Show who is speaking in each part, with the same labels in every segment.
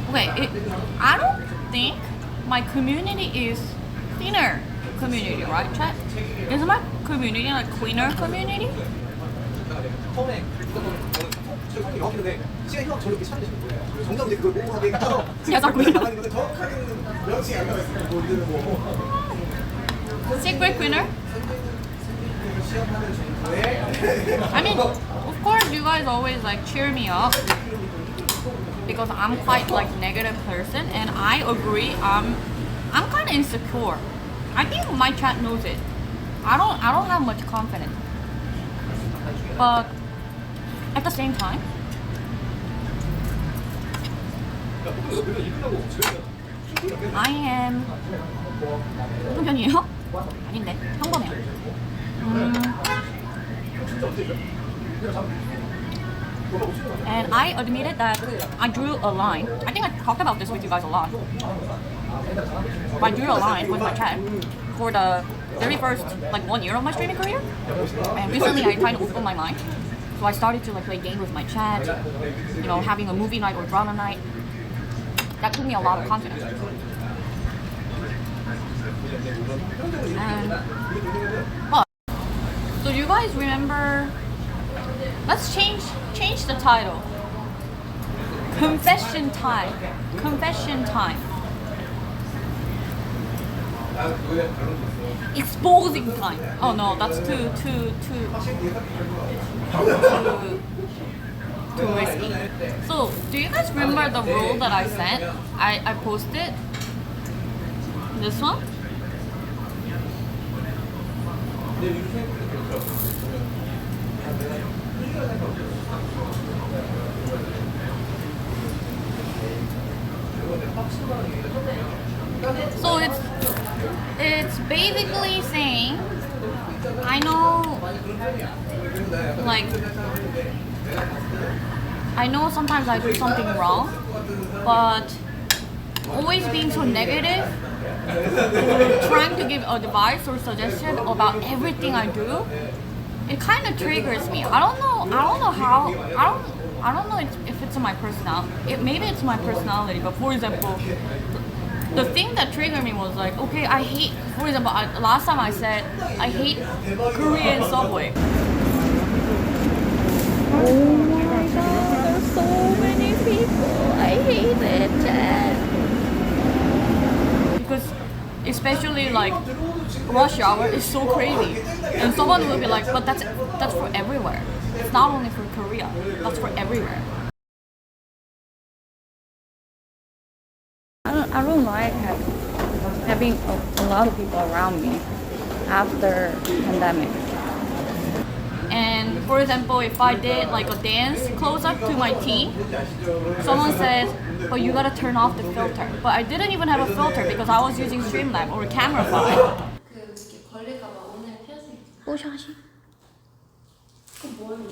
Speaker 1: Okay, I don't think my community is thinner community, right, chat? Is my community like cleaner community? Yes, are cleaner. Secret cleaner? I mean, of course, you guys always like cheer me up because I'm quite like negative person, and I agree. I'm kind of insecure. I think my chat knows it. I don't have much confidence, but at the same time, I am 무슨 편이에요? 아닌데 평범해요. And I admitted that I drew a line. I think I talked about this with you guys a lot. I drew a line with my chat for the very first like 1 year of my streaming career. And recently I tried to open my mind. So I started to like play games with my chat, you know, having a movie night or drama night. That took me a lot of confidence. And, but, so you guys remember, let's change the title. Confession time. Confession time. Exposing time. Oh no, that's too risky. So, do you guys remember the rule that I sent? I posted this one. So it's basically saying, I know, like, I know sometimes I do something wrong, but always being so negative or trying to give advice or suggestion about everything I do, it kind of triggers me. I don't know how. I don't know if it's my personality. Maybe it's my personality. But for example, the thing that triggered me was like, okay, I hate. For example, last time I said I hate Korean subway.
Speaker 2: Oh my god, there's so many people. I hate it, Jen.
Speaker 1: Because especially like rush hour is so crazy, and someone will be like, but that's for everywhere. It's not only for Korea. That's for everywhere.
Speaker 2: I don't like having a lot of people around me after pandemic.
Speaker 1: And for example, if I did like a dance close up to my team, someone says, but you gotta turn off the filter. But I didn't even have a filter because I was using Streamlab or Camerify.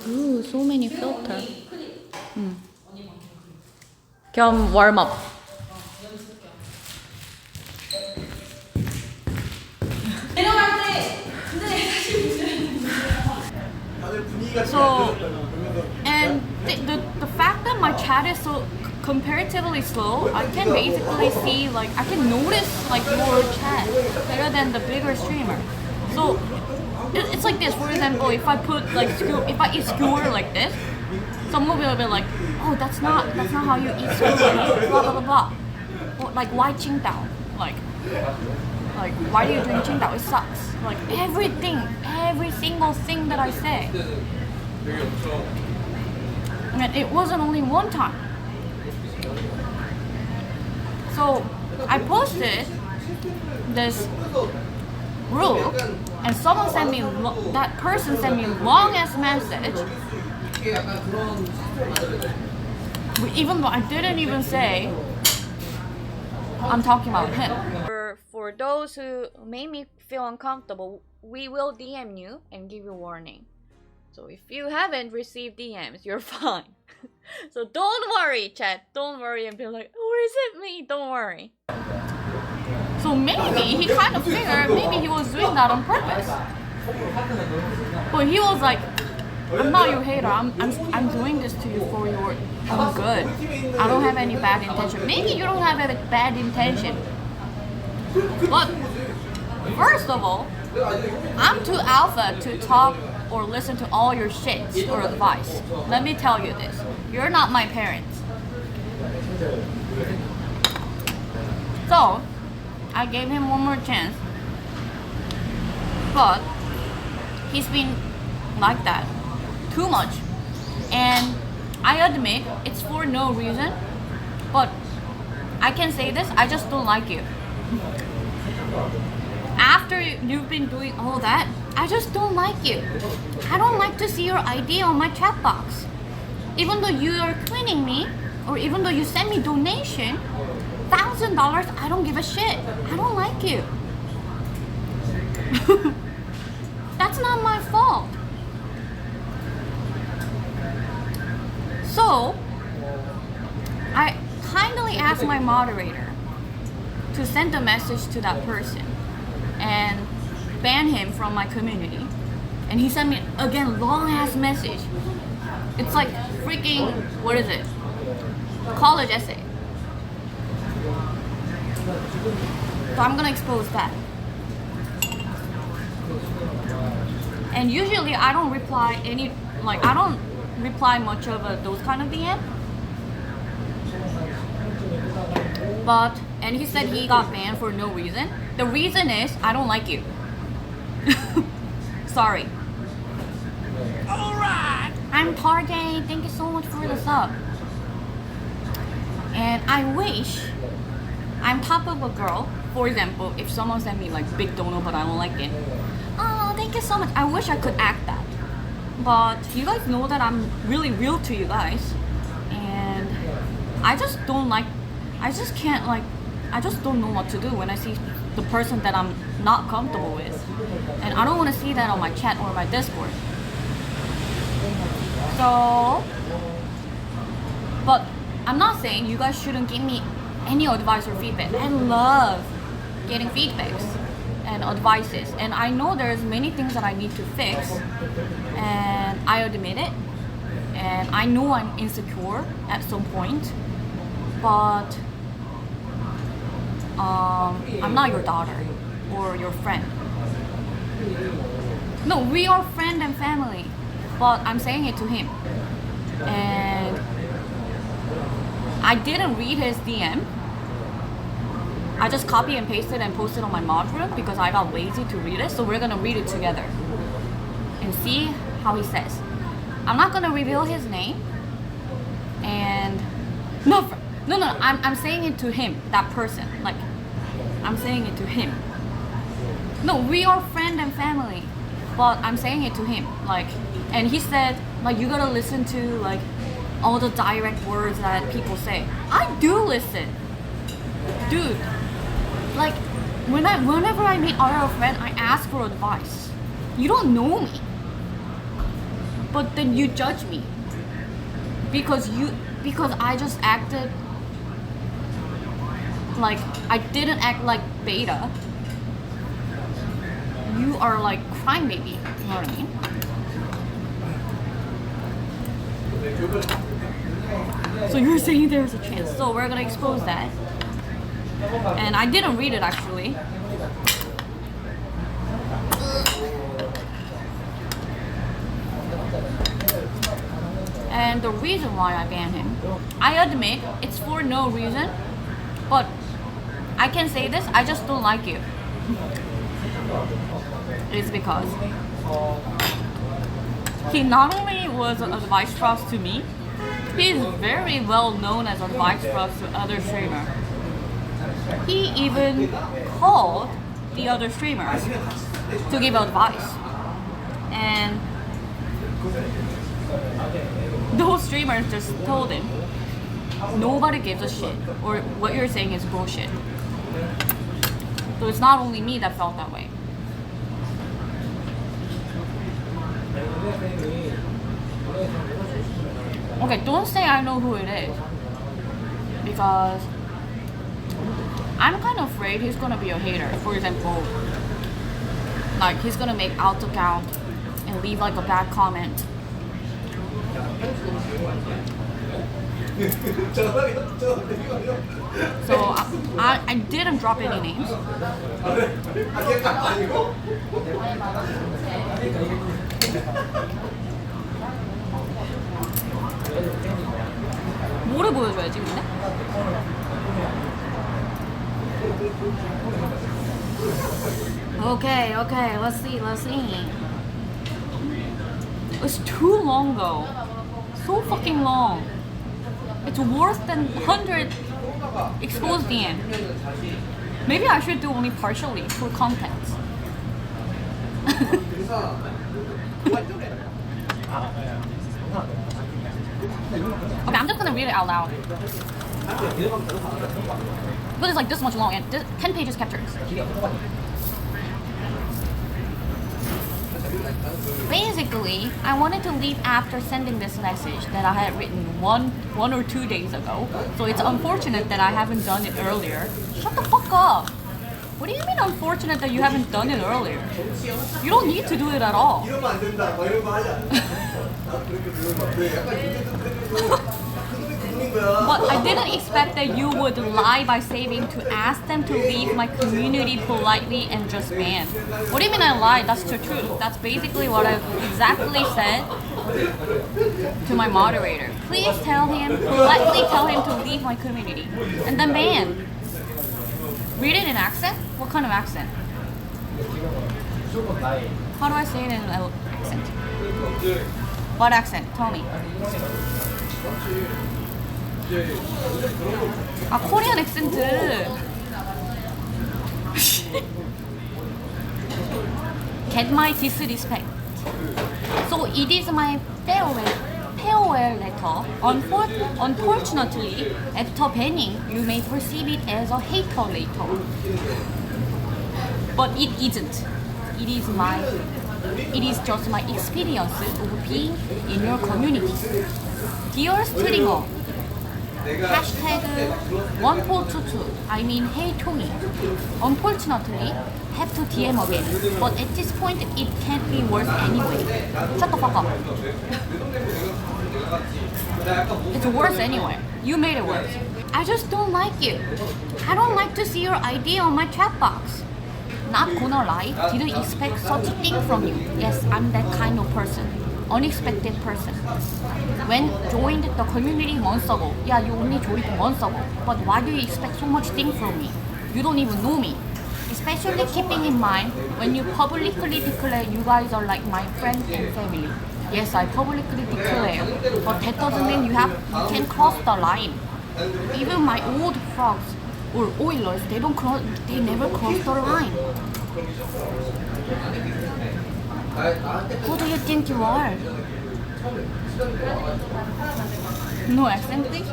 Speaker 2: Ooh, so many filters. 겸 warm-up.
Speaker 1: So, and the fact that my chat is so comparatively slow, I can basically see, like, I can notice like your chat better than the bigger streamer. So it's like this. For example, if I put like if I eat skewer like this, someone will be like, oh, that's not how you eat skewer. Blah blah blah blah. Or like, why Qingdao? Like why do you drink Qingdao? It sucks. Like every single thing that I say. And it wasn't only one time. So I posted this rule, and someone sent me that person sent me a long ass message. Even though I didn't even say I'm talking about him. For those who made me feel uncomfortable, we will DM you and give you warning. So if you haven't received DMs, you're fine. So don't worry, chat. Don't worry and be like, oh, is it me? Don't worry. So maybe he kind of figured maybe he was doing that on purpose. But he was like, I'm not your hater. I'm doing this to you for your own good. I don't have any bad intention. Maybe you don't have a bad intention. But first of all, I'm too alpha to talk or listen to all your shit or advice. Let me tell you this. You're not my parents. So, I gave him one more chance. But he's been like that too much. And I admit it's for no reason. But I can say this, I just don't like you. After you've been doing all that, I just don't like you. I don't like to see your ID on my chat box. Even though you are cleaning me, or even though you send me donation, $1,000, I don't give a shit. I don't like you. That's not my fault. So, I kindly asked my moderator to send a message to that person and ban him from my community. And he sent me again long ass message. It's like freaking, what is it? College essay. So I'm gonna expose that. And usually I don't reply I don't reply much of those kind of DM. But, and he said he got banned for no reason. The reason is, I don't like you. Sorry. Alright! I'm Tarjay, thank you so much for the sub. And I wish I'm top of a girl. For example, if someone sent me like big dono but I don't like it. Oh, thank you so much. I wish I could act that. But you guys know that I'm really real to you guys. And I just don't like, I just can't like, I just don't know what to do when I see the person that I'm not comfortable with. And I don't want to see that on my chat or my Discord. So, but I'm not saying you guys shouldn't give me any advice or feedback. I love getting feedbacks and advices. And I know there's many things that I need to fix. And I admit it. And I know I'm insecure at some point. But I'm not your daughter or your friend. No, we are friend and family. But I'm saying it to him. And I didn't read his DM. I just copy and pasted and posted on my mod room because I got lazy to read it. So we're gonna read it together and see how he says. I'm not gonna reveal his name. And no, I'm saying it to him, that person. Like, I'm saying it to him. No, we are friend and family. But I'm saying it to him. Like, and he said, like, you gotta listen to like all the direct words that people say. I do listen. Dude, like, whenever I meet our friend, I ask for advice. You don't know me. But then you judge me. Because I just acted like, I didn't act like beta. You are like crying baby, you know what I mean? So you're saying there's a chance. So we're gonna expose that. And I didn't read it actually. And the reason why I banned him, I admit it's for no reason, but I can say this, I just don't like you. It's because he not only was an advice frost to me, he's very well known as advice frost to other streamers. He even called the other streamers to give advice. And those streamers just told him, nobody gives a shit, or what you're saying is bullshit. So it's not only me that felt that way. Okay, don't say I know who it is. Because I'm kind of afraid he's gonna be a hater. For example, like he's gonna make alt account and leave like a bad comment So I didn't drop any names. 뭐를 보여줘야지 근데? Okay, let's see. It's too long though. So fucking long. It's worse than 100 exposed DM. Maybe I should do only partially for context. Okay, I'm just gonna read it out loud. But it's like this much long and 10 pages captures. Basically, I wanted to leave after sending this message that I had written one or 2 days ago. So it's unfortunate that I haven't done it earlier. Shut the fuck up. What do you mean unfortunate that you haven't done it earlier? You don't need to do it at all. But I didn't expect that you would lie by saving to ask them to leave my community politely and just ban. What do you mean I lied? That's the truth. That's basically what I exactly said to my moderator. Please politely tell him to leave my community and then ban. Read it in accent? What kind of accent? How do I say it in an accent? What accent? Tell me. 아, 코리안 액센트. Get my disrespect. So it is my farewell letter. Unfortunately, after banning, you may perceive it as a hater letter. But it isn't. It is just my experience of being in your community. Dear Stringer, #1422, I mean hey Tommy. Unfortunately, have to DM again, but at this point it can't be worse anyway. Shut the fuck up. It's worse anyway. You made it worse. I just don't like you. I don't like to see your ID on my chat box. Not gonna lie, didn't expect such a thing from you. Yes, I'm that kind of person. Unexpected person. When joined the community months ago, yeah, you only joined months ago, but why do you expect so much thing from me? You don't even know me. Especially keeping in mind when you publicly declare you guys are like my friend and family. Yes, I publicly declare, but that doesn't mean you can cross the line. Even my old frogs or oilers, they never cross the line. Who do you think you are? No accent, please?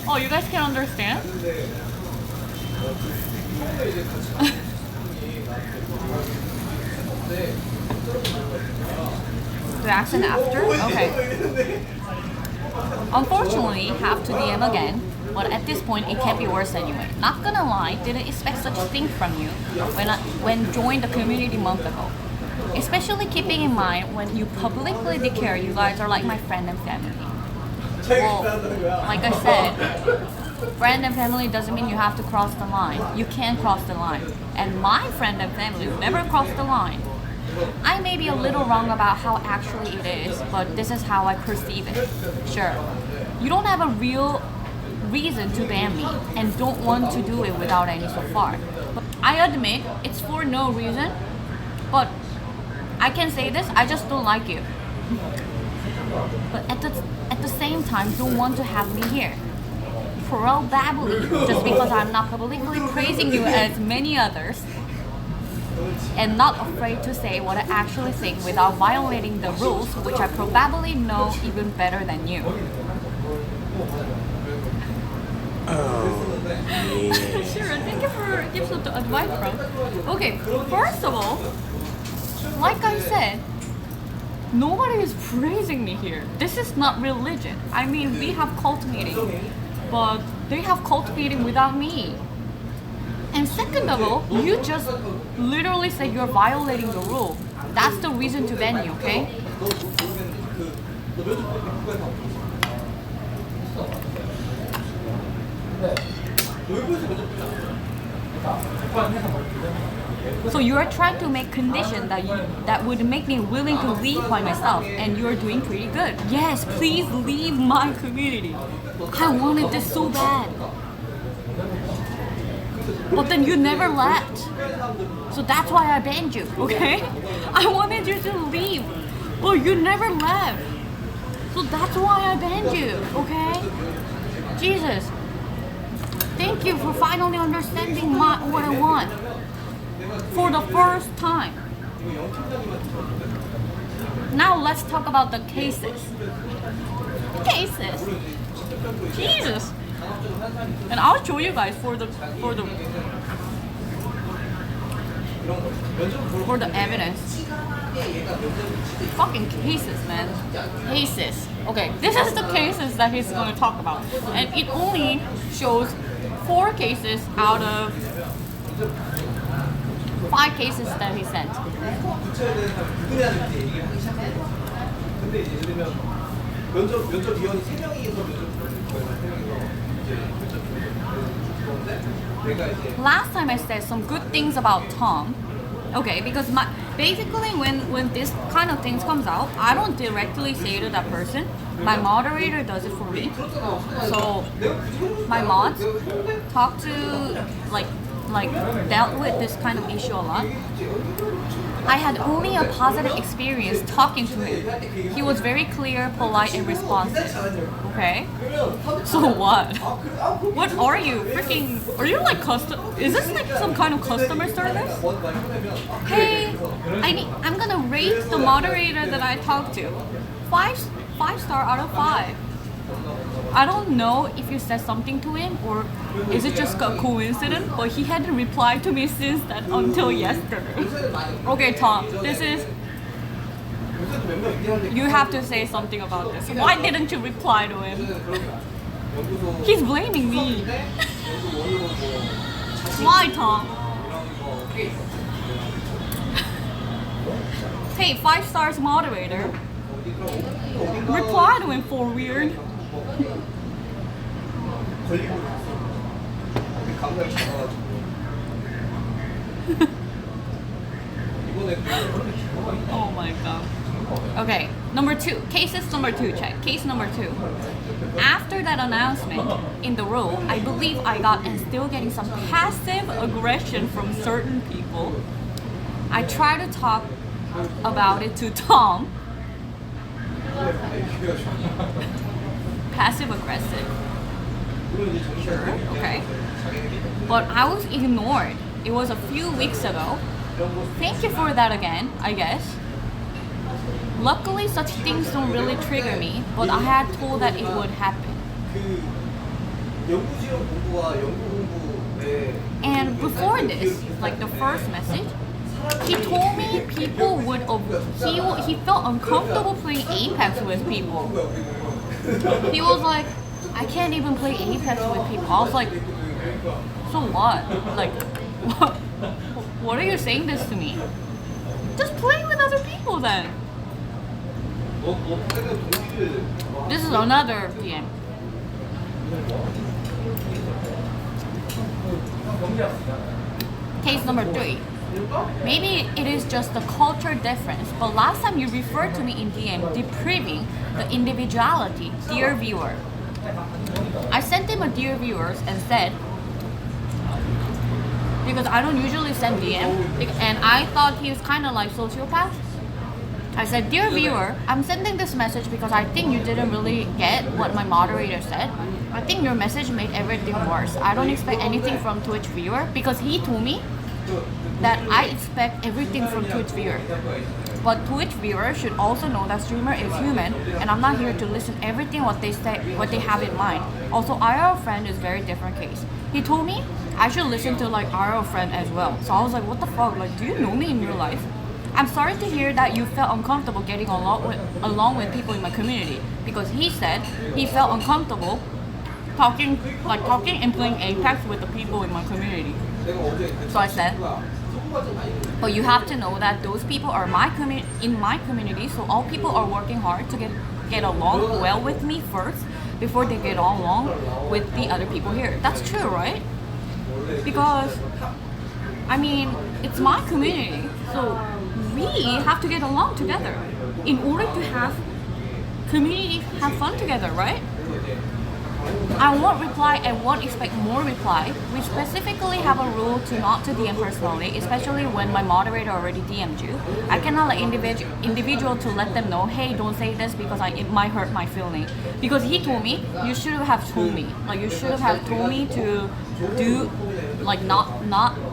Speaker 1: Oh, you guys can understand? The accent after? Okay. Unfortunately, have to DM again. But at this point, it can't be worse anyway. Not gonna lie, didn't expect such a thing from you when joined the community month ago. Especially keeping in mind when you publicly declare you guys are like my friend and family. Well, like I said, friend and family doesn't mean you have to cross the line. You can cross the line. And my friend and family never crossed the line. I may be a little wrong about how actually it is, but this is how I perceive it. Sure, you don't have a real reason to ban me and don't want to do it without any so far. But I admit it's for no reason, but I can say this, I just don't like you. But at the same time, don't want to have me here. Probably just because I'm not publicly praising you as many others and not afraid to say what I actually think without violating the rules, which I probably know even better than you. Sure, thank you for giving some advice from. Okay, first of all, like I said, nobody is praising me here. This is not religion. I mean, we have cult meeting, but they have cult meeting without me. And second of all, you just literally said you're violating the rule. That's the reason to ban you, okay? So you are trying to make condition that would make me willing to leave by myself, and you are doing pretty good. Yes, please leave my community. I wanted this so bad, but then you never left. So that's why I banned you. Okay? I wanted you to leave, but you never left. So that's why I banned you. Okay? Jesus. Thank you for finally understanding what I want. For the first time. Now let's talk about the cases. Cases. Jesus. And I'll show you guys for the evidence. Fucking cases, man. Cases. Okay, this is the cases that he's going to talk about, and it only shows 4 cases out of 5 cases that he sent. Last time I said some good things about Tom. Okay, because basically when this kind of things comes out, I don't directly say to that person. My moderator does it for me. So my mods talk to like dealt with this kind of issue a lot. I had only a positive experience talking to him. He was very clear, polite, and responsive. Okay? So what? What are you? Are you like is this like some kind of customer service? Hey, I'm gonna rate the moderator that I talked to. 5 star out of 5. I don't know if you said something to him or is it just a coincidence, but he hadn't replied to me since that until yesterday. Okay, Tom, you have to say something about this. Why didn't you reply to him? He's blaming me. Why, Tom? Hey, 5 stars moderator. Reply to him for weird. Oh my god. Okay, cases number 2, check. Case number 2. After that announcement in the role, I believe I got and still getting some passive aggression from certain people. I try to talk about it to Tom. Passive aggressive. Sure, okay. But I was ignored. It was a few weeks ago. Thank you for that again, I guess. Luckily, such things don't really trigger me, but I had told that it would happen. And before this, like the first message, he told me people he felt uncomfortable playing Apex with people. He was like, I can't even play Apex with people. I was like, so what? Like, what are you saying this to me? Just play with other people then. This is another DM. Case number 3. Maybe it is just the culture difference, but last time you referred to me in DM depriving the individuality, dear viewer. I sent him a dear viewers and said, because I don't usually send DM, and I thought he was kind of like sociopath. I said, dear viewer, I'm sending this message because I think you didn't really get what my moderator said. I think your message made everything worse. I don't expect anything from Twitch viewer because he told me that I expect everything from Twitch viewer. But Twitch viewer should also know that streamer is human, and I'm not here to listen everything what they say, what they have in mind. Also, IRL friend is very different case. He told me I should listen to like IRL friend as well. So I was like, what the fuck? Like, do you know me in real life? I'm sorry to hear that you felt uncomfortable getting along with people in my community, because he said he felt uncomfortable talking and playing Apex with the people in my community. So I said, but you have to know that those people are in my community, so all people are working hard to get get along well with me first before they get along with the other people here. That's true, right? Because I mean, it's my community, so we have to get along together in order to have community, have fun together, right? I won't reply and won't expect more reply. We specifically have a rule to not to DM personally, especially when my moderator already DM'd you. I cannot let individual to let them know, hey, don't say this because it might hurt my feeling. Because he told me, you should have told me. Like you should have told me to do, like not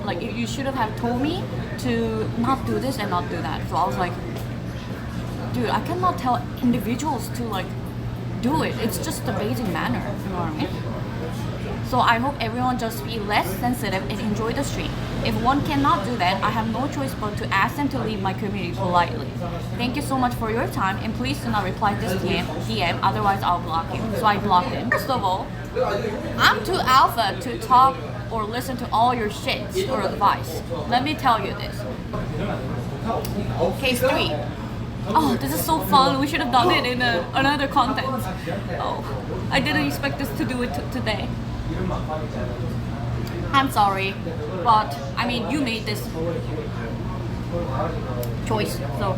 Speaker 1: like you should have told me to not do this and not do that. So I was like, dude, I cannot tell individuals to like do it. It's just the basic manner, you know what I mean? So I hope everyone just be less sensitive and enjoy the stream. If one cannot do that, I have no choice but to ask them to leave my community politely. Thank you so much for your time, and please do not reply this DM, otherwise I'll block you. So I blocked him. First of all, I'm too alpha to talk or listen to all your shits or advice. Let me tell you this. Case 3. Oh, this is so fun. We should have done it in another content. Oh, I didn't expect this to do it today. I'm sorry, but I mean, you made this choice, so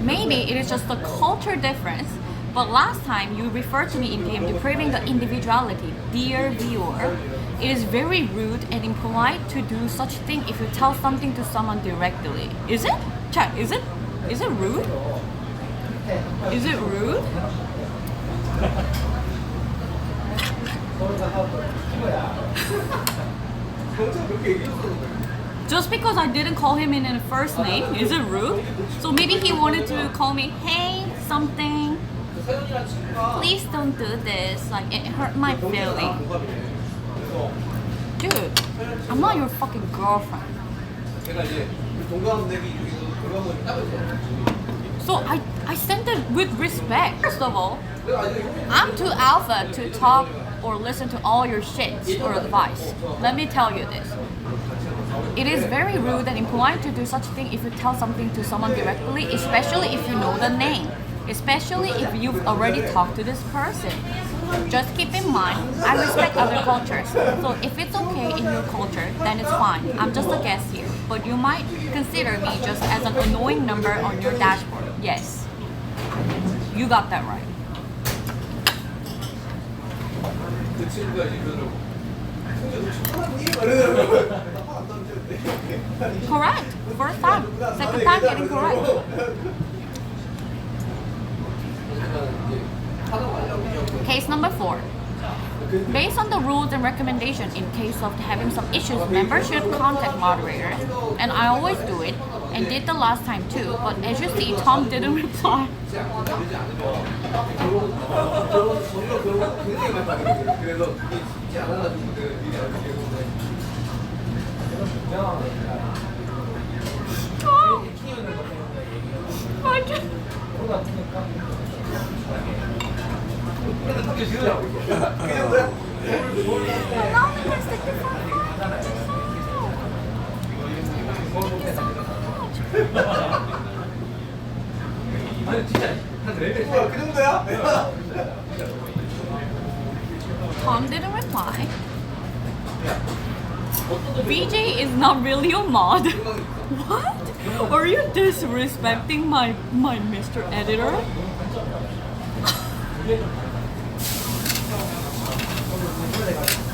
Speaker 1: maybe it is just a culture difference. But last time you referred to me in DM depraving the individuality. Dear viewer, it is very rude and impolite to do such thing if you tell something to someone directly. Is it? Chat, is it rude? Is it rude? Just because I didn't call him in a first name, is it rude? So maybe he wanted to call me, hey, something. Please don't do this. Like, it hurt my feeling. Dude, I'm not your fucking girlfriend. So I sent it with respect. First of all, I'm too alpha to talk or listen to all your shits or advice. Let me tell you this. It is very rude and impolite to do such thing if you tell something to someone directly, especially if you know the name. Especially if you've already talked to this person. Just keep in mind, I respect other cultures. So if it's okay in your culture, then it's fine. I'm just a guest here. But you might consider me just as an annoying number on your dashboard. Yes. You got that right. Correct. First time. Second time getting correct. Case number 4. Based on the rules and recommendations, in case of having some issues, members should contact moderator. And I always do it, and did the last time too. But as you see, Tom didn't reply. Oh. I just... Tom didn't reply. VJ is not really a mod. What? Are you disrespecting my Mr. Editor?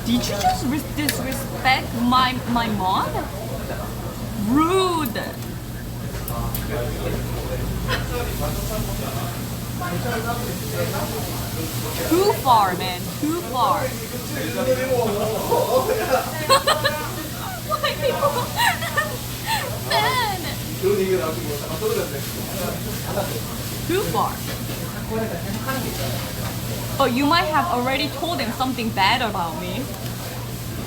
Speaker 1: Did you just disrespect my mod? Rude. Too far, man. Too far. Why people? Man. Too far. Oh, you might have already told him something bad about me.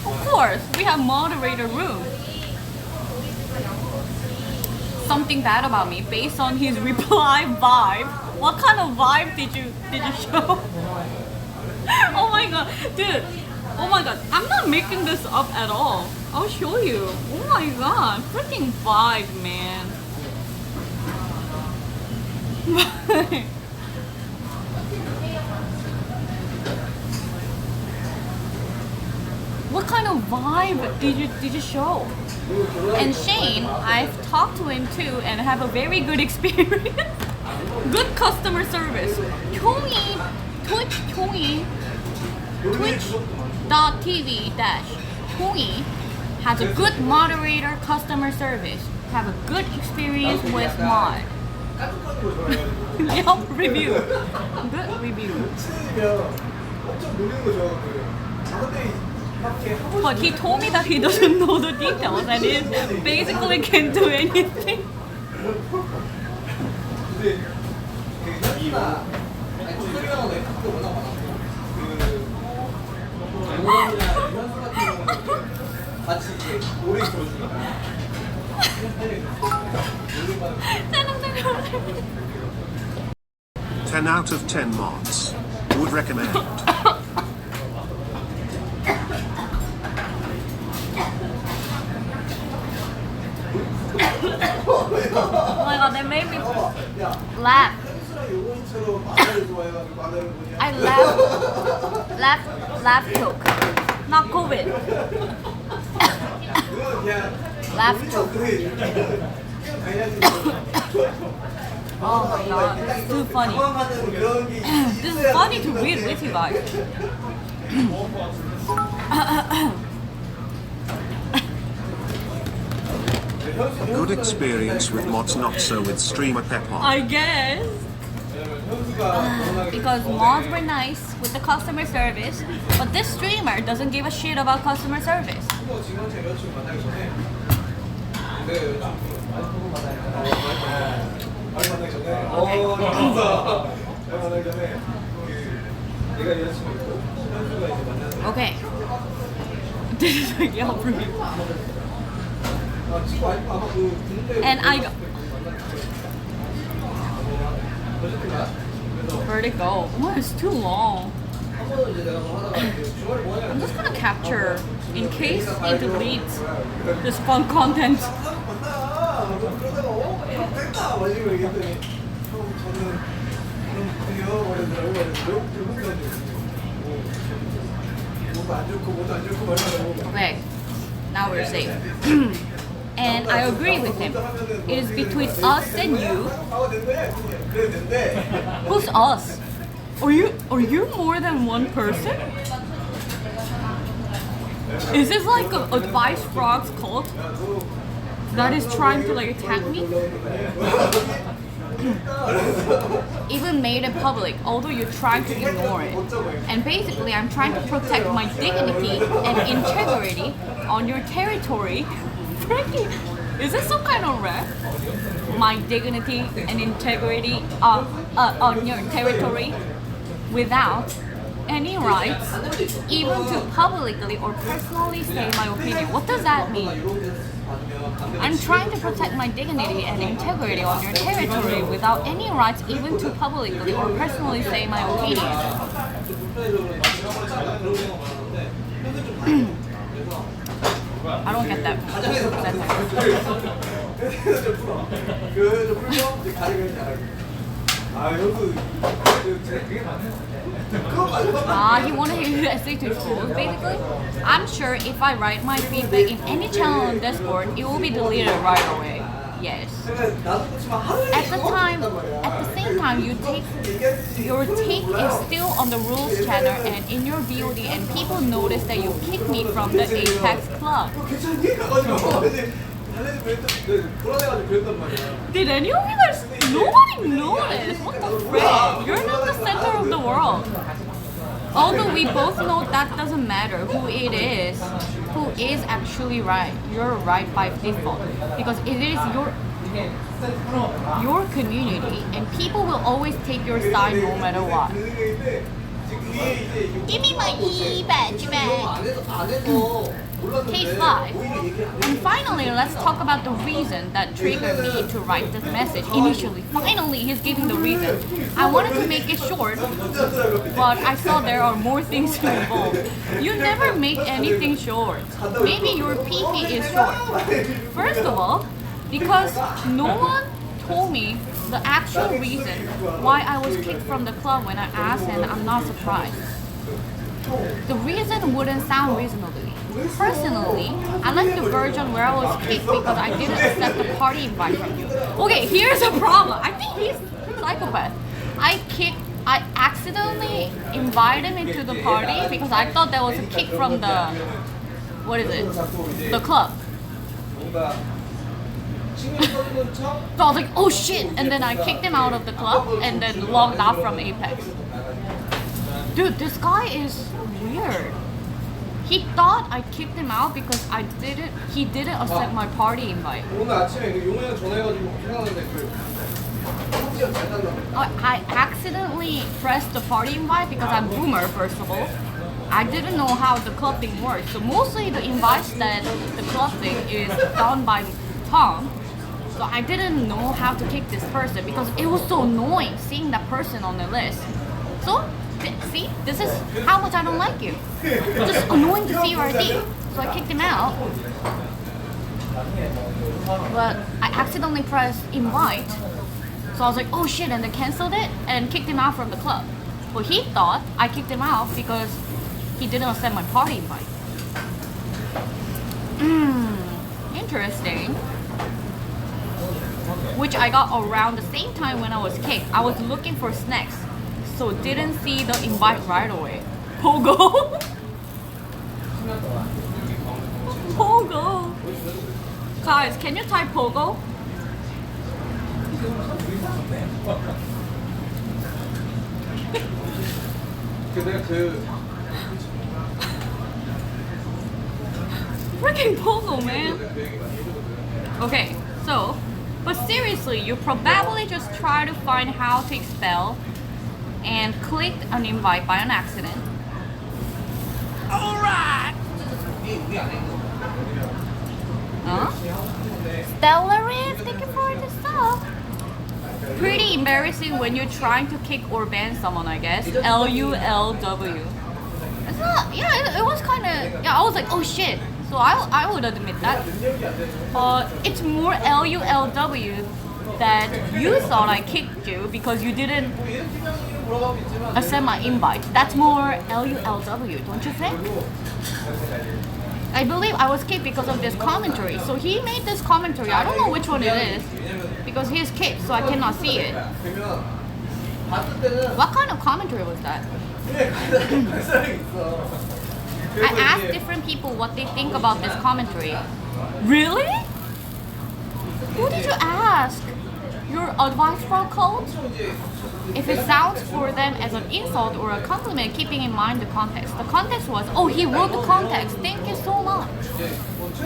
Speaker 1: Of course, we have moderator room. Something bad about me based on his reply vibe. What kind of vibe did you show? Oh my god, dude. Oh my god, I'm not making this up at all. I'll show you. Oh my god, freaking vibe, man. What kind of vibe did you show? And Shane, I've talked to him too and have a very good experience. Good customer service. Twitch.tv dash Tony has a good moderator customer service. Have a good experience with mod. Yelp review. Good review. But he told me that he doesn't know the details and he basically can't do anything.
Speaker 3: Ten out of 10 mods. Would recommend.
Speaker 1: Oh my god, that made me laugh. I laugh joke. Not COVID. Laugh joke. Oh my god, this is too funny. This is funny to read with you guys.
Speaker 3: Good experience with mods, not so with streamer Pepper.
Speaker 1: I guess. Because mods were nice with the customer service, but this streamer doesn't give a shit about customer service. Okay. This is a Yelp review. And where'd it go? Oh, it's too long. I'm just gonna capture in case it deletes this fun content. Okay, now we're safe. And I agree with him. It is between us and you. Who's us? Are you more than one person? Is this like a Advice Frogs cult that is trying to like attack me? Even made it public, although you're trying to ignore it. And basically, I'm trying to protect my dignity and integrity on your territory. Frankie, is this some kind of rap? My dignity and integrity on your territory without any rights, even to publicly or personally say my opinion. What does that mean? I'm trying to protect my dignity and integrity on your territory without any rights, even to publicly or personally say my opinion. I don't get that. He wanted his essay to school, basically. I'm sure if I write my feedback in any channel on Discord, it will be deleted right away. Yes. At the same time, your take is still on the rules channel and in your VOD, and people notice that you kicked me from the Apex Club. Did any of you guys? Nobody noticed. What the frick? You're not the center of the world. Although we both know that doesn't matter who it is, who is actually right. You're right by default because it is your community, and people will always take your side no matter what. Give me my e-badge back. Case 5. And finally, let's talk about the reason that triggered me to write this message initially. Finally, he's giving the reason. I wanted to make it short, but I saw there are more things to involve. You never make anything short. Maybe your PP is short. First of all, because no one told me the actual reason why I was kicked from the club when I asked, and I'm not surprised. The reason wouldn't sound reasonably. Personally, I like the version where I was kicked because I didn't accept the party invite from you. Okay, here's a problem. I think he's a psychopath. I accidentally invited him into the party because I thought that was a kick from the, what is it? The club. So I was like, oh shit, and then I kicked him out of the club and then logged out from Apex. Dude, this guy is weird. He thought I kicked him out because he didn't accept my party invite.
Speaker 4: 오늘 아침에 그 용이랑 전화해가지고 생각하는데
Speaker 1: I accidentally pressed the party invite because I'm boomer, first of all. I didn't know how the club thing works. So mostly the invites that the club thing is done by Tom. So I didn't know how to kick this person because it was so annoying seeing that person on the list. So, see, this is how much I don't like you. It's just annoying to see your ID. So I kicked him out. But I accidentally pressed invite. So I was like, oh shit, and then canceled it and kicked him out from the club. But he thought I kicked him out because he didn't accept my party invite. Interesting. Which I got around the same time when I was kicked. I was looking for snacks, so didn't see the invite right away. Pogo? Pogo. Guys, can you type Pogo? Freaking Pogo, man. Okay, so, but seriously, you probably just try to find how to expel and clicked an invite by an accident. Alright! Huh? Stellariv, thank you for the stuff. Pretty embarrassing when you're trying to kick or ban someone, I guess. LULW. It's not, yeah, it was kind of, yeah, I was like, oh shit. So I would admit that. It's more LULW that you thought I kicked you because you didn't accept my invite. That's more LULW, don't you think? I believe I was kicked because of this commentary. So he made this commentary. I don't know which one it is because he's kicked, so I cannot see it. What kind of commentary was that? I asked different people what they think about this commentary. Really? Who did you ask? Your advice for a cult? If it sounds for them as an insult or a compliment, keeping in mind the context. The context was, oh, he wrote the context. Thank you so much.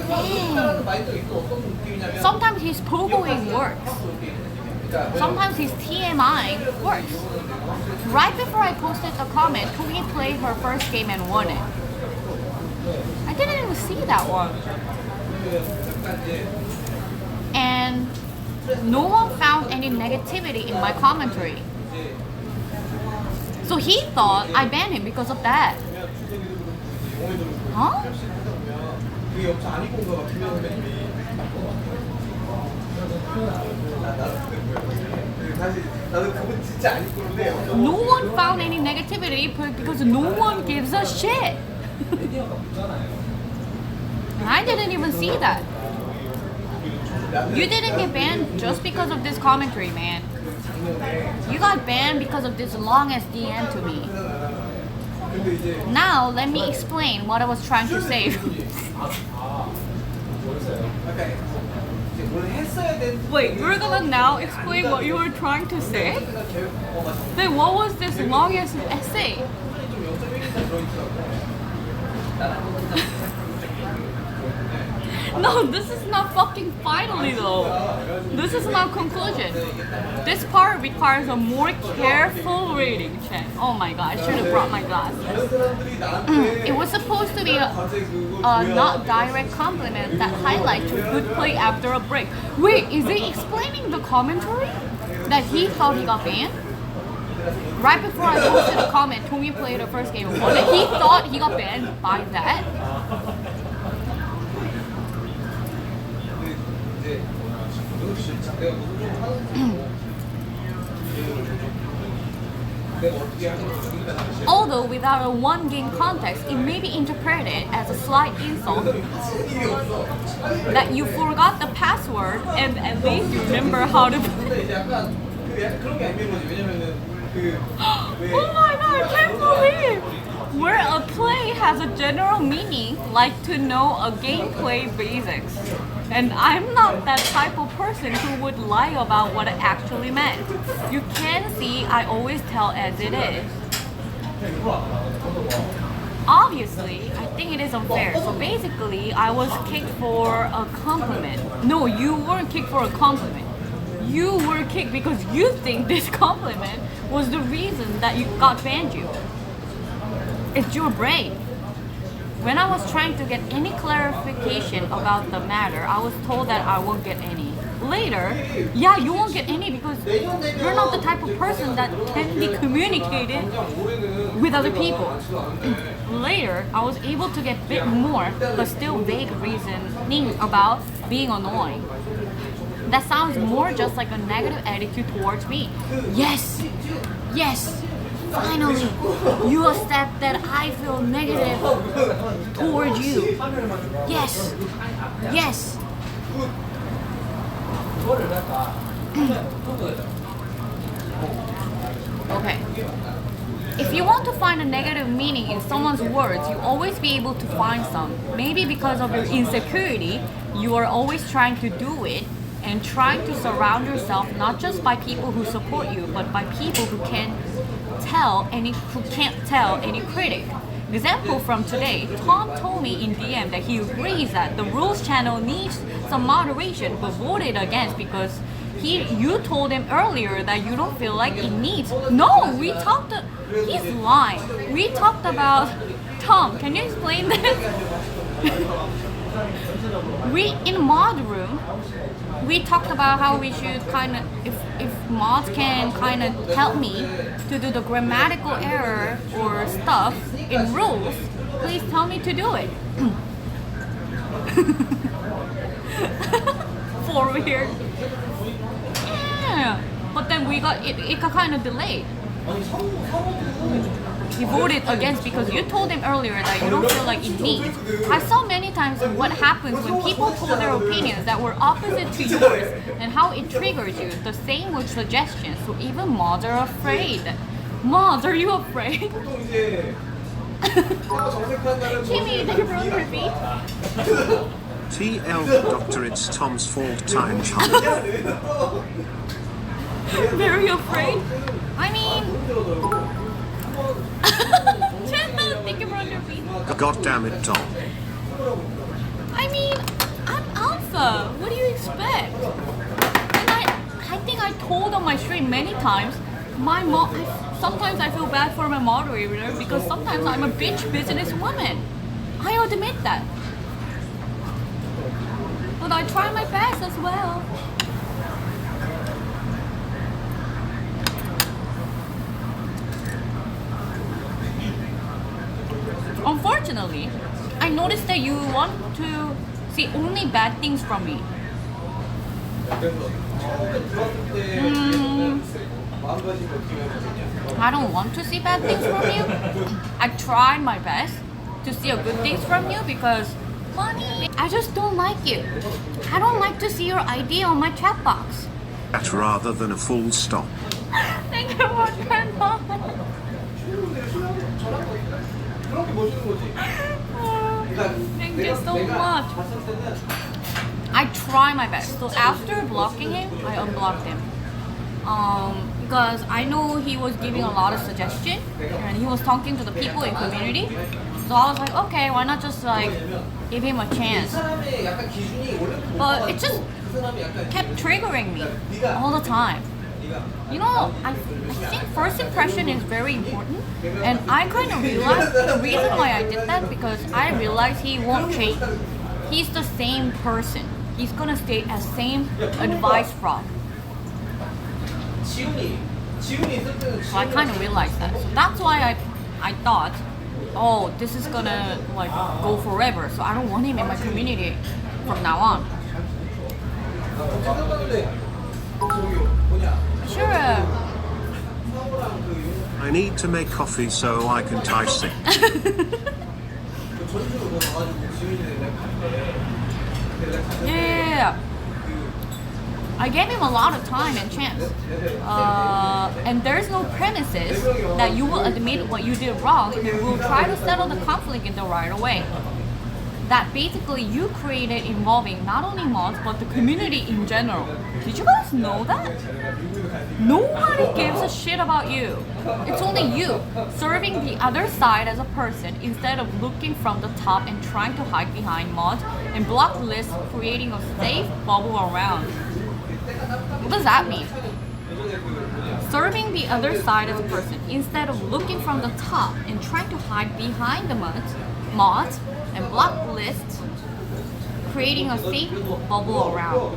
Speaker 1: Dang. Sometimes his pogoing works. Sometimes his TMI works. Right before I posted the comment, Togi played her first game and won it. I didn't even see that one. And no one found any negativity in my commentary. So he thought I banned him because of that. Huh? No one found any negativity because no one gives a shit. I didn't even see that. You didn't get banned just because of this commentary, man. You got banned because of this long ass DM to me. Now, let me explain what I was trying to say. Wait, you're gonna now explain what you were trying to say? Then what was this long ass essay? No, this is not fucking finally though. This is not conclusion. This part requires a more careful reading, chat. Oh my god, I should have brought my glasses. It was supposed to be a not direct compliment that highlights your good play after a break. Wait, is he explaining the commentary? That he thought he got banned? Right before I posted a comment, Tomi played the first game and won it. He thought he got banned by that? Although without a one-game context, it may be interpreted as a slight insult that you forgot the password and at least you remember how to play. Oh my god, I can't believe! Where a play has a general meaning, like to know a gameplay basics. And I'm not that type of person who would lie about what it actually meant. You can see I always tell as it is. Obviously, I think it is unfair. So basically, I was kicked for a compliment. No, you weren't kicked for a compliment. You were kicked because you think this compliment was the reason that you got banned you. It's your brain. When I was trying to get any clarification about the matter, I was told that I won't get any. Later, yeah, you won't get any because you're not the type of person that can be communicated with other people. Later, I was able to get a bit more, but still vague reasoning about being annoying. That sounds more just like a negative attitude towards me. Yes, yes. Finally, you accept that I feel negative towards you. Yes, yes. Okay. If you want to find a negative meaning in someone's words, you always be able to find some. Maybe because of your insecurity, you are always trying to do it and trying to surround yourself not just by people who support you, but by people who can't tell any critic. Example from today, Tom told me in DM that he agrees that the rules channel needs some moderation, but voted against because you told him earlier that you don't feel like it needs. No, he's lying. We talked about, Tom, can you explain this? In mod room, we talked about how we should kind of, if mods can kind of help me to do the grammatical error or stuff in rules, please tell me to do it. For weird. Yeah. But then it got kind of delayed. He voted against because you told him earlier that you don't feel like it needs. I saw many times what happens when people told their opinions that were opposite to yours and how it triggers you. The same with suggestions. So even mods are afraid. Mods, are you afraid? Jimmy, did you really repeat?
Speaker 3: TL Doctor, it's Tom's fault time.
Speaker 1: Very afraid? I mean... Thank you for your feet.
Speaker 3: God damn it, Tom.
Speaker 1: I mean, I'm alpha. What do you expect? And I think I told on my stream many times, sometimes I feel bad for my moderator because sometimes I'm a bitch businesswoman. I admit that. But I try my best as well. Unfortunately, I noticed that you want to see only bad things from me. I don't want to see bad things from you. I tried my best to see good things from you because money. I just don't like you. I don't like to see your ID on my chat box.
Speaker 3: That rather than a full stop.
Speaker 1: Thank you for Grandma. Thank you so much. I try my best. So after blocking him, I unblocked him. Because I know he was giving a lot of suggestions and he was talking to the people in community. So I was like, okay, why not just like give him a chance? But it just kept triggering me all the time. You know, I think first impression is very important, and I kind of realized the reason why I did that because I realized he won't change. He's the same person. He's gonna stay as same advice frog. So I kind of realized that. So that's why I thought, oh, this is gonna like go forever. So I don't want him in my community from now on. Sure.
Speaker 3: I need to make coffee so I can taste it.
Speaker 1: Yeah. I gave him a lot of time and chance. And there's no premises that you will admit what you did wrong and will try to settle the conflict in the right way. That basically you created involving not only mods but the community in general. Did you guys know that? Nobody gives a shit about you. It's only you serving the other side as a person instead of looking from the top and trying to hide behind mods and block lists, creating a safe bubble around. What does that mean? Serving the other side as a person instead of looking from the top and trying to hide behind the mods and block lists, creating a safe bubble around.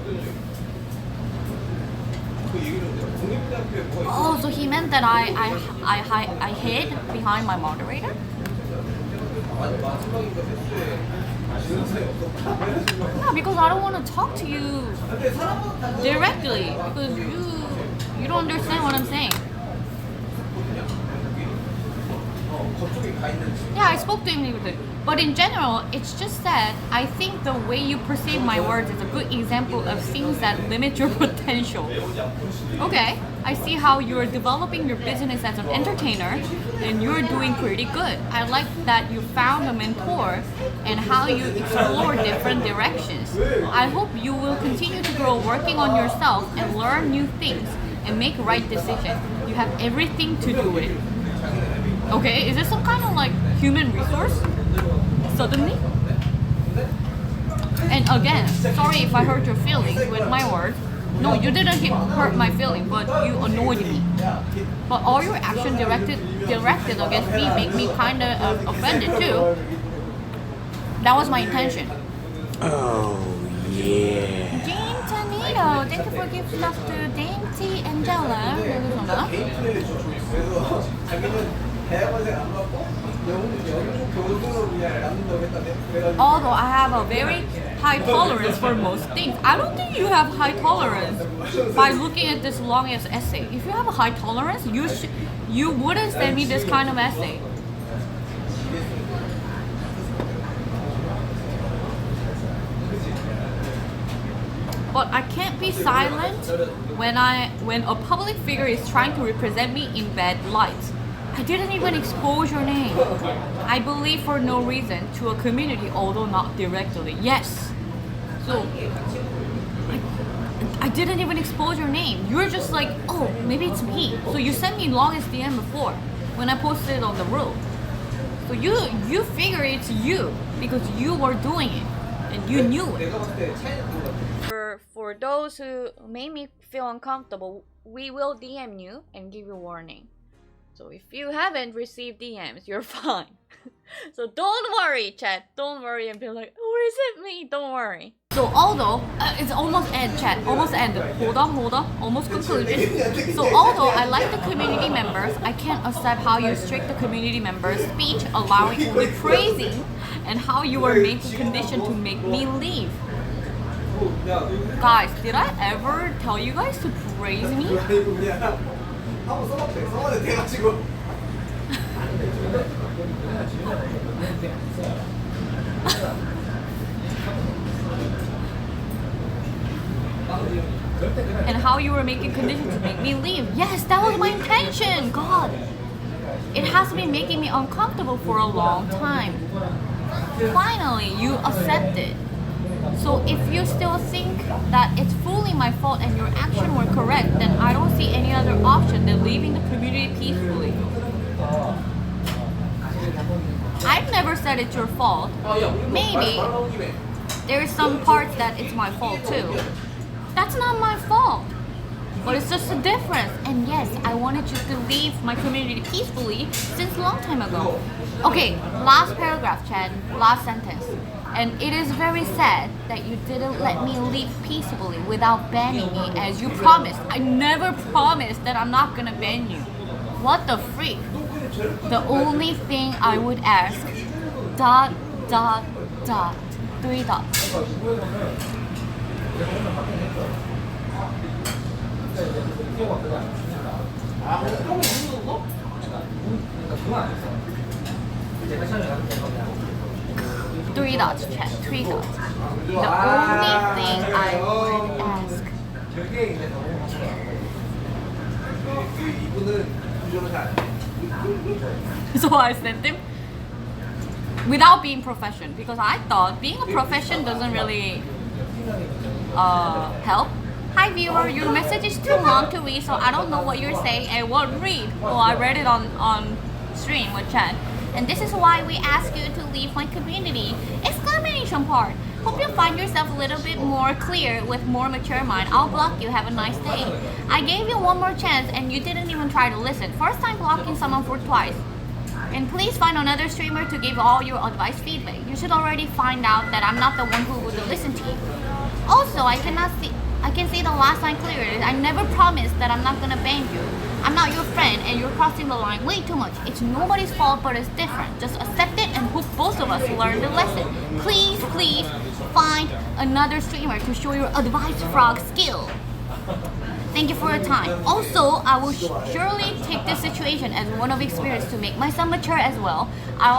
Speaker 1: Oh, so he meant that I hid behind my moderator? Yeah, because I don't want to talk to you directly because you don't understand what I'm saying. Yeah, I spoke to him, but in general, it's just that I think the way you perceive my words is a good example of things that limit your potential. Okay, I see how you're developing your business as an entertainer and you're doing pretty good. I like that you found a mentor and how you explore different directions. I hope you will continue to grow working on yourself and learn new things and make right decisions. You have everything to do it. Okay, is this some kind of like human resource? Suddenly? And again, sorry if I hurt your feelings with my words. No, you didn't hurt my feelings, but you annoyed me. But all your actions directed against me make me kind of offended too. That was my intention.
Speaker 3: Oh, yeah.
Speaker 1: Jane Tanito, thank you for giving stuff to Dainty Angela. Although I have a very high tolerance for most things. I don't think you have high tolerance by looking at this long ass essay. If you have a high tolerance, you wouldn't send me this kind of essay. But I can't be silent when a public figure is trying to represent me in bad light. I didn't even expose your name. I believe for no reason to a community, although not directly. Yes. So I didn't even expose your name. You're just like, oh, maybe it's me. So you sent me longest DM before when I posted it on the road. So you figure it's you because you were doing it and you knew it. For those who made me feel uncomfortable, we will DM you and give you warning. So if you haven't received DMs, you're fine. So don't worry, chat. Don't worry and be like, oh, is it me? Don't worry. So although, it's almost end, chat. Almost ended. Hold on. Almost conclusion. So although I like the community members, I can't accept how you strict the community members' speech, allowing only praising, and how you were making condition to make me leave. Guys, did I ever tell you guys to praise me? And how you were making conditions to make me leave. Yes, that was my intention. God, it has been making me uncomfortable for a long time. Finally, you accept it. So if you still think that it's fully my fault and your actions were correct, then I don't see any other option than leaving the community peacefully. I've never said it's your fault. Maybe there is some parts that it's my fault too. That's not my fault. But it's just a difference. And yes, I wanted you to leave my community peacefully since a long time ago. Okay, last paragraph, Chad. Last sentence. And it is very sad that you didn't let me leave peacefully without banning me as you promised. I never promised that I'm not gonna ban you. What the freak? The only thing I would ask, ... 3 dots.
Speaker 4: 없었어? 그러니까 그만 안 했어. 이제 패션을 가면 될 거냐.
Speaker 1: 3 dots, chat. 3 dots. The only thing I would ask.
Speaker 4: 그게 이제 너무 이분은 조절을 잘 안 해.
Speaker 1: So I sent him without being profession because I thought being a profession doesn't really help. Hi viewer, your message is too long to read, so I don't know what you're saying and won't read. Well, I read it on stream with chat. And this is why we ask you to leave my community! Exclamation part! Hope you find yourself a little bit more clear with more mature mind. I'll block you. Have a nice day. I gave you one more chance and you didn't even try to listen. First time blocking someone for twice. And please find another streamer to give all your advice feedback. You should already find out that I'm not the one who would listen to you. Also, I can see the last line clearly. I never promised that I'm not gonna ban you. I'm not your friend and you're crossing the line way too much. It's nobody's fault, but it's different. Just accept it and hope both of us learn the lesson. Please, please find another streamer to show your advice frog skill. Thank you for your time. Also, I will surely take this situation as one of experience to make myself mature as well. I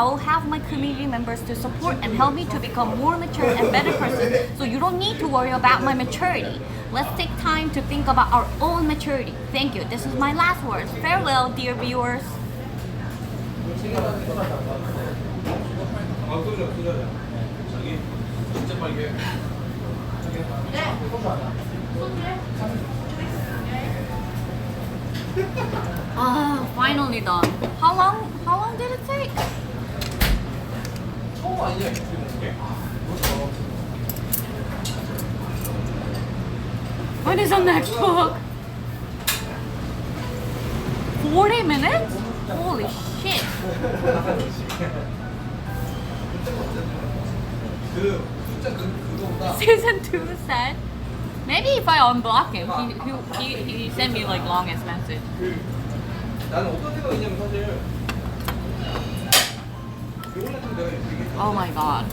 Speaker 1: will have my community members to support and help me to become more mature and better person. So you don't need to worry about my maturity. Let's take time to think about our own maturity. Thank you. This is my last words. Farewell, dear viewers. Finally done. How long did it take?
Speaker 4: 처음 아니야?
Speaker 1: When is the next book? 40 minutes? Holy shit. Season 2 said, maybe if I unblock him, he sent me like longest message.
Speaker 4: 나는 어떤 생각이냐면 사실 이걸 같은 내가 얘기했잖아.
Speaker 1: Oh my god.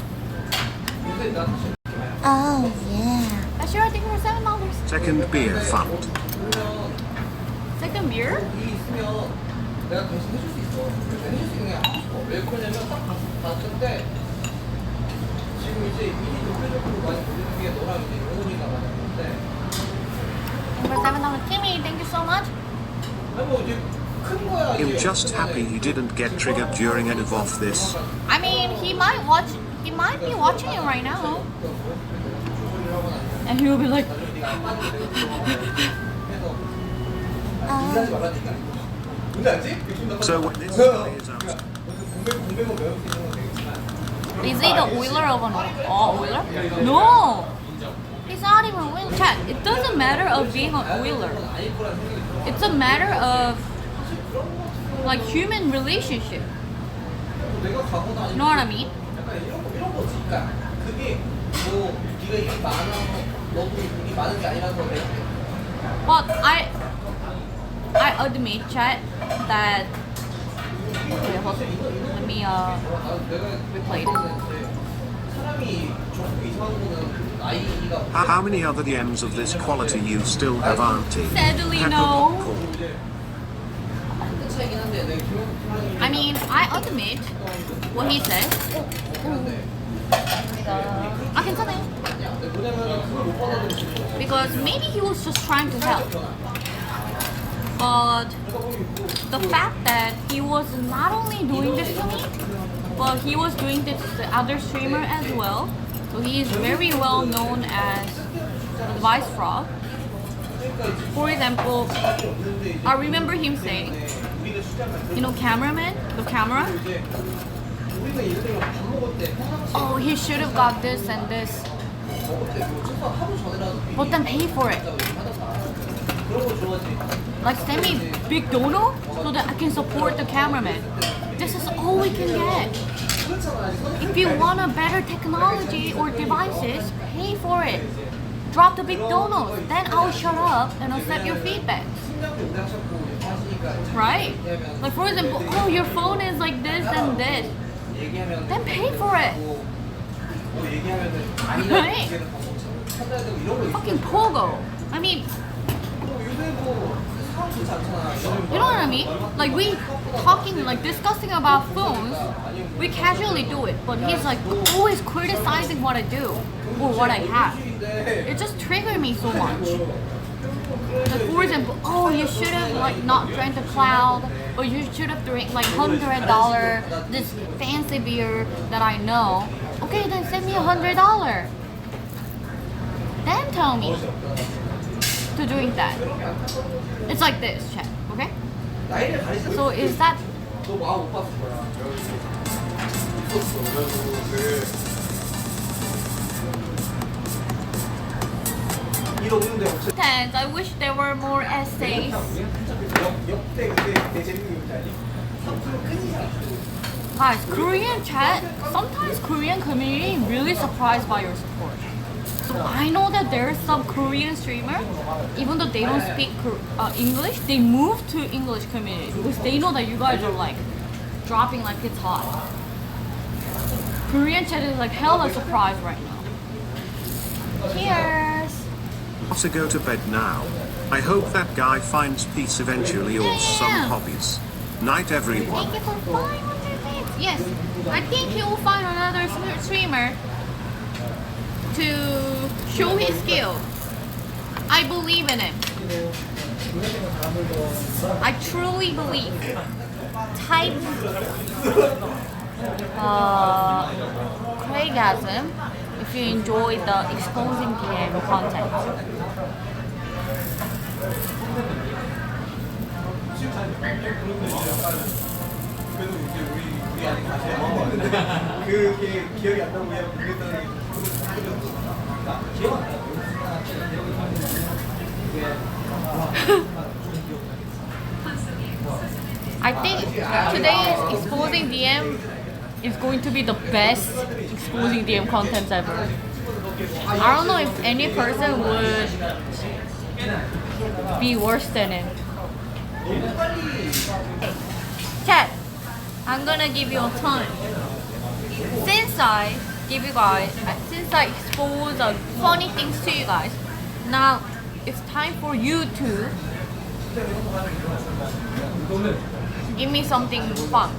Speaker 4: 근데 나 사실
Speaker 2: Oh yeah.
Speaker 1: That's your thing for $7.
Speaker 3: Second beer fund.
Speaker 1: Second beer?
Speaker 4: 이 있으면 내가 대신 해줄 수 있어. 그래서 해줄 수 있는 게 하고 싶어. 왜 그러냐면 딱 봤을 때 지금 이제 일이 대표적으로 많이 보이는 게 너랑 이제 영훈이가 맞았는데
Speaker 1: For $7. Kimmy, thank you so much.
Speaker 4: 아니 뭐 이제 큰 거야.
Speaker 3: I'm just happy he didn't get triggered during any of this.
Speaker 1: I mean, he might be watching it right now. And he will be like,
Speaker 4: 일하지 말라니까. 뭔지 알지?
Speaker 3: So when this guy is out,
Speaker 4: 공백은 배울 수 있는 건 되겠지만
Speaker 1: is he the oiler of an oiler? No! He's not even oiler. Chat, it doesn't matter of being an oiler. It's a matter of like human relationship.
Speaker 4: 내가 가거나
Speaker 1: You know what I mean?
Speaker 4: 약간 이런 거지. 그러니까 그게 뭐 네가 일이 많아, 너도 일이 많은 게 아니라서 내가
Speaker 1: But I admit, chat, that wait, hold on. Let me replay this.
Speaker 4: 사람이 좀 이상한 거는 나이가
Speaker 3: how many other DMs of this quality you still have, auntie?
Speaker 1: Sadly,
Speaker 3: Pepper
Speaker 1: no.
Speaker 3: popcorn.
Speaker 4: 큰 차이긴 한데 내가 김영수
Speaker 1: I mean, I admit what he says. I can tell him.
Speaker 4: 뭐냐면 그걸 못 받아들이는
Speaker 1: Because maybe he was just trying to help. But the fact that he was not only doing this to me, but he was doing this to the other streamer as well. So he is very well known as Advice Frog. For example, I remember him saying, you know, cameraman, the camera.
Speaker 4: 우리는 예를 들면 밥 먹을 때
Speaker 1: Oh, he should have got this and this.
Speaker 4: 먹을 때뭐 첫사 하루 전에라도
Speaker 1: But then pay for it.
Speaker 4: 그런 거 좋아하지.
Speaker 1: Like send me big dono so that I can support the cameraman. This is all we can get. If you want a better technology or devices, pay for it. Drop the big donos, then I'll shut up and accept your feedback. Right? Like for example, oh your phone is like this and this. Then pay for it. Right? Fucking pogo. I mean,
Speaker 4: 사람들이 않잖아.
Speaker 1: You know what I mean? Like we talking, like discussing about phones, we casually do it, but he's like always criticizing what I do or what I have. It just triggered me so much. Like for example, oh you should have like not drank the cloud, or you should have drank like $100 this fancy beer that I know. Okay, then send me $100. Then tell me to drink that. It's like this, chat. Okay?
Speaker 4: 나이를 가리지.
Speaker 1: So is that
Speaker 4: 너 마음 못 봤을 거야. 있었어. 그래가지고 일 없는데 혹시
Speaker 1: intense? I wish there were more essays.
Speaker 4: 역대 그게 되게 재밌는 거 알지? 상품은 끊이지 않고.
Speaker 1: Guys, Korean chat, sometimes Korean community really surprised by your support. So I know that there's some Korean streamer, even though they don't speak English, they move to English community because they know that you guys are like dropping like it's hot. Korean chat is like hella surprised right now. Cheers!
Speaker 3: To go to bed now. I hope that guy finds peace eventually or some
Speaker 1: Yeah.
Speaker 3: hobbies. Night everyone.
Speaker 1: Thank you for 500 bits. Yes, I think he will find another streamer to show his skill. I believe in him. I truly believe. Type Craigasm if you enjoy the exposing PM content.
Speaker 4: 그게 기억이 안 나고 그냥 그랬더니 기억 안 나요.
Speaker 1: I think today's exposing DM is going to be the best exposing DM content ever. I don't know if any person would be worse than him. Chat, I'm gonna give you a ton. Since I expose funny things to you guys, now it's time for you to give me something fun.